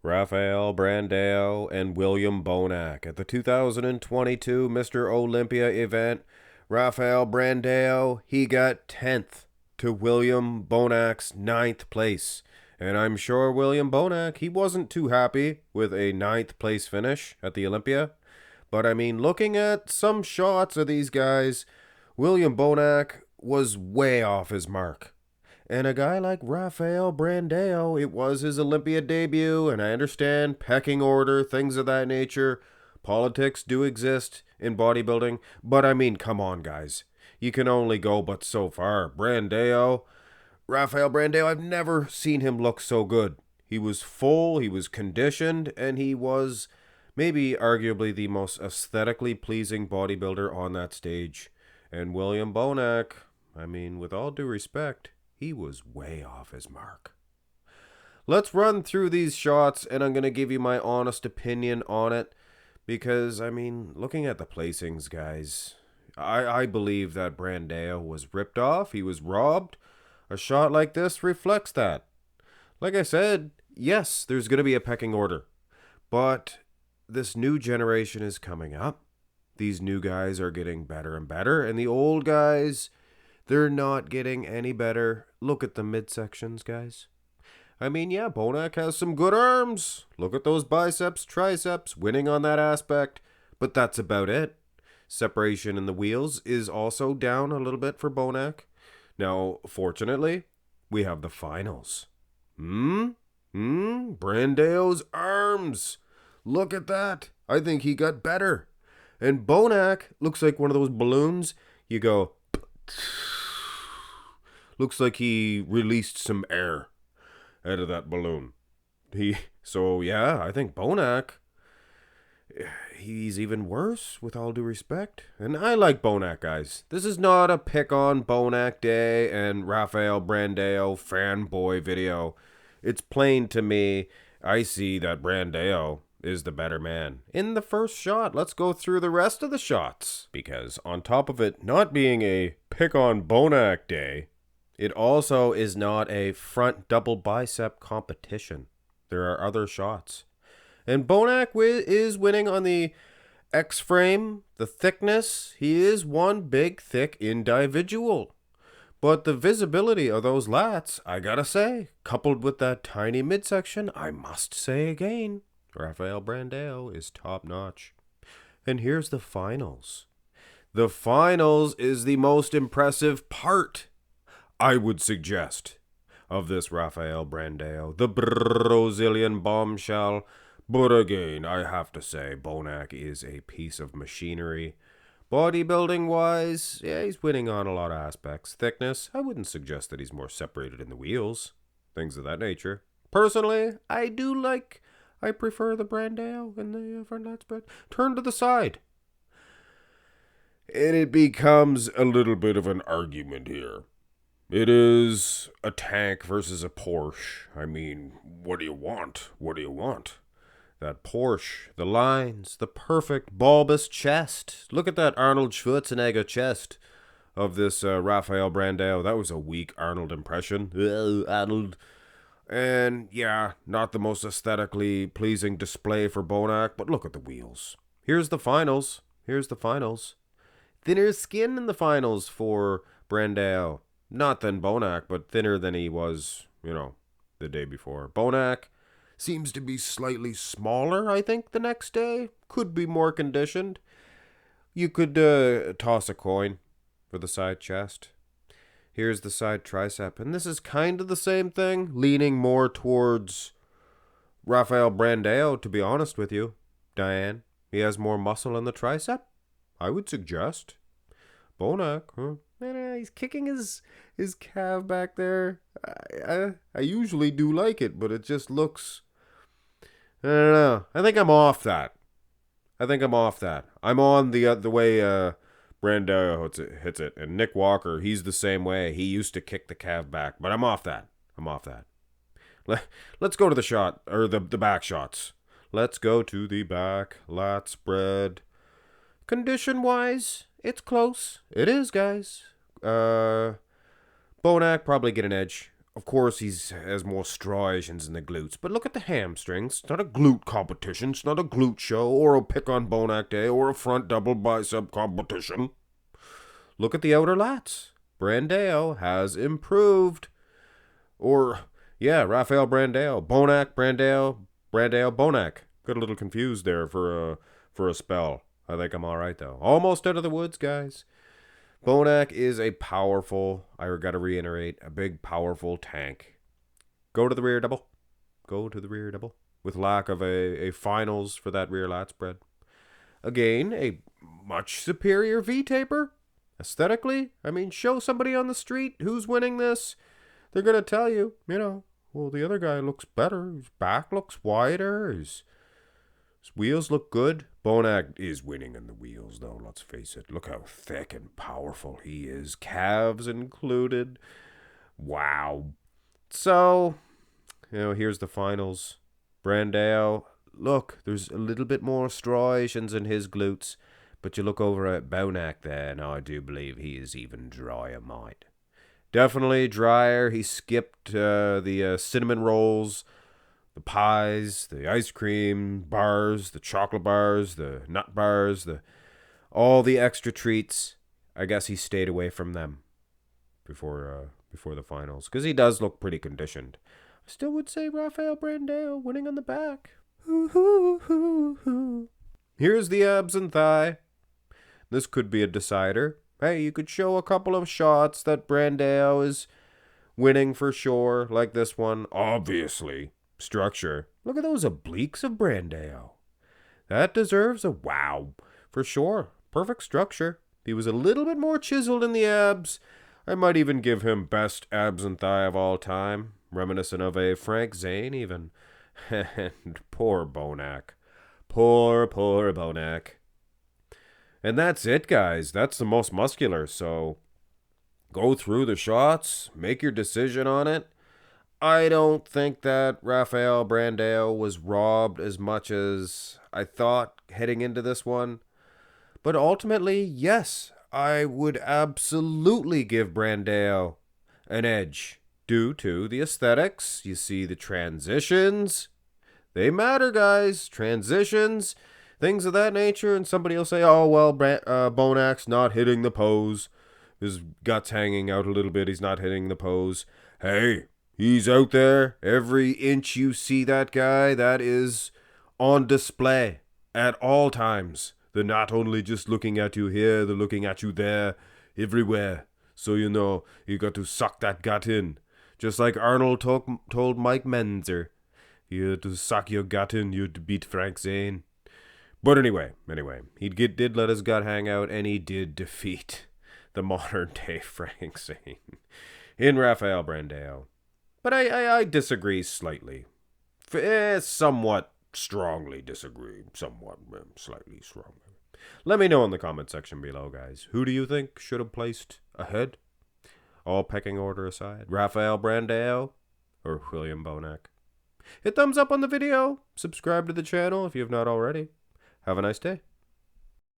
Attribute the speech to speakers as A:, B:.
A: Rafael Brandao and William Bonac at the 2022 Mr. Olympia event. Rafael Brandao, he got 10th to William Bonac's 9th place. And I'm sure William Bonac, he wasn't too happy with a 9th place finish at the Olympia. But I mean, looking at some shots of these guys, William Bonac was way off his mark. And a guy like Rafael Brandao, it was his Olympia debut, and I understand pecking order, things of that nature. Politics do exist in bodybuilding, but I mean, come on, guys. You can only go but so far. Rafael Brandao, I've never seen him look so good. He was full, he was conditioned, and he was maybe arguably the most aesthetically pleasing bodybuilder on that stage. And William Bonac, I mean, with all due respect, he was way off his mark. Let's run through these shots, and I'm going to give you my honest opinion on it. Because, I mean, looking at the placings, guys, I believe that Brandao was ripped off. He was robbed. A shot like this reflects that. Like I said, yes, there's going to be a pecking order. But this new generation is coming up. These new guys are getting better and better. And the old guys, they're not getting any better. Look at the midsections, guys. I mean, yeah, Bonac has some good arms. Look at those biceps, triceps, winning on that aspect. But that's about it. Separation in the wheels is also down a little bit for Bonac. Now, fortunately, we have the finals. Brandao's arms. Look at that. I think he got better. And Bonac looks like one of those balloons. You go... Looks like he released some air out of that balloon. So yeah, I think Bonac, he's even worse, with all due respect. And I like Bonac, guys. This is not a pick on Bonac Day and Rafael Brandao fanboy video. It's plain to me. I see that Brandao is the better man. In the first shot, let's go through the rest of the shots. Because on top of it not being a pick on Bonac Day, it also is not a front double bicep competition. There are other shots. And Bonac is winning on the X-frame, the thickness. He is one big, thick individual. But the visibility of those lats, I gotta say, coupled with that tiny midsection, I must say again, Rafael Brandao is top-notch. And here's the finals. The finals is the most impressive part, I would suggest, of this Rafael Brandao, the Brazilian bombshell. But again, I have to say, Bonac is a piece of machinery. Bodybuilding-wise, yeah, he's winning on a lot of aspects. Thickness, I wouldn't suggest that he's more separated in the wheels. Things of that nature. Personally, I prefer the Brandao and the front lat spread. Turn to the side. And it becomes a little bit of an argument here. It is a tank versus a Porsche. I mean, what do you want? What do you want? That Porsche, the lines, the perfect bulbous chest. Look at that Arnold Schwarzenegger chest of this Rafael Brandao. That was a weak Arnold impression. Arnold. And yeah, not the most aesthetically pleasing display for Bonac, but look at the wheels. Here's the finals. Thinner skin in the finals for Brandao. Not than Bonac, but thinner than he was, the day before. Bonac seems to be slightly smaller, I think, the next day. Could be more conditioned. You could toss a coin for the side chest. Here's the side tricep. And this is kind of the same thing, leaning more towards Rafael Brandao, to be honest with you. Diane, he has more muscle in the tricep, I would suggest. Bonac, he's kicking his calf back there. I usually do like it, but it just looks... I don't know. I think I'm off that. I'm on the way Brandao hits it. And Nick Walker, he's the same way. He used to kick the calf back, but I'm off that. Let's go to the shot, or the back shots. Let's go to the back lat spread. Condition-wise, it's close. It is, guys. Bonac probably get an edge of course, he has more striations in the glutes. But look at the hamstrings. It's not a glute competition. It's not a glute show or a pick on Bonac day or a front double bicep competition. Look at the outer lats. Brandao has improved. Or, yeah, Rafael Brandao. Bonac, Brandao, Bonac. Got a little confused there for a spell. I think I'm all right, though. Almost out of the woods, guys. Bonac is a powerful, I gotta reiterate, a big, powerful tank. Go to the rear double. Go to the rear double. With lack of a finals for that rear lat spread. Again, a much superior V-taper. Aesthetically, I mean, show somebody on the street who's winning this. They're going to tell you, well, the other guy looks better. His back looks wider. His wheels look good. Bonac is winning in the wheels, though, let's face it. Look how thick and powerful he is. Calves included. Wow. So, here's the finals. Brandao, look, there's a little bit more striations in his glutes. But you look over at Bonac there, and I do believe he is even drier, mate. Definitely drier. He skipped the cinnamon rolls, the pies, the ice cream bars, the chocolate bars, the nut bars, all the extra treats. I guess he stayed away from them before the finals, because he does look pretty conditioned. I still would say Rafael Brandao winning on the back. Here's the abs and thigh. This could be a decider. Hey, you could show a couple of shots that Brandao is winning for sure, like this one. Obviously. Structure. Look at those obliques of Brandao. That deserves a wow, for sure. Perfect structure. If he was a little bit more chiseled in the abs, I might even give him best abs and thigh of all time. Reminiscent of a Frank Zane, even. And poor Bonac. Poor Bonac. And that's it, guys. That's the most muscular. So go through the shots. Make your decision on it. I don't think that Rafael Brandao was robbed as much as I thought heading into this one. But ultimately, yes, I would absolutely give Brandao an edge due to the aesthetics. You see the transitions. They matter, guys. Transitions. Things of that nature, and somebody will say, oh, well, Bonac's not hitting the pose. His guts hanging out a little bit. He's not hitting the pose. Hey, he's out there. Every inch you see that guy, that is on display at all times. They're not only just looking at you here, they're looking at you there, everywhere. So you got to suck that gut in. Just like Arnold told Mike Menzer. You had to suck your gut in, you had to beat Frank Zane. But anyway, he did let his gut hang out, and he did defeat the modern-day Frank Zane in Rafael Brandao. But I disagree slightly. Somewhat strongly disagree. Slightly strongly. Let me know in the comment section below, guys. Who do you think should have placed ahead? All pecking order aside. Rafael Brandao or William Bonac? Hit thumbs up on the video. Subscribe to the channel if you have not already. Have a nice day.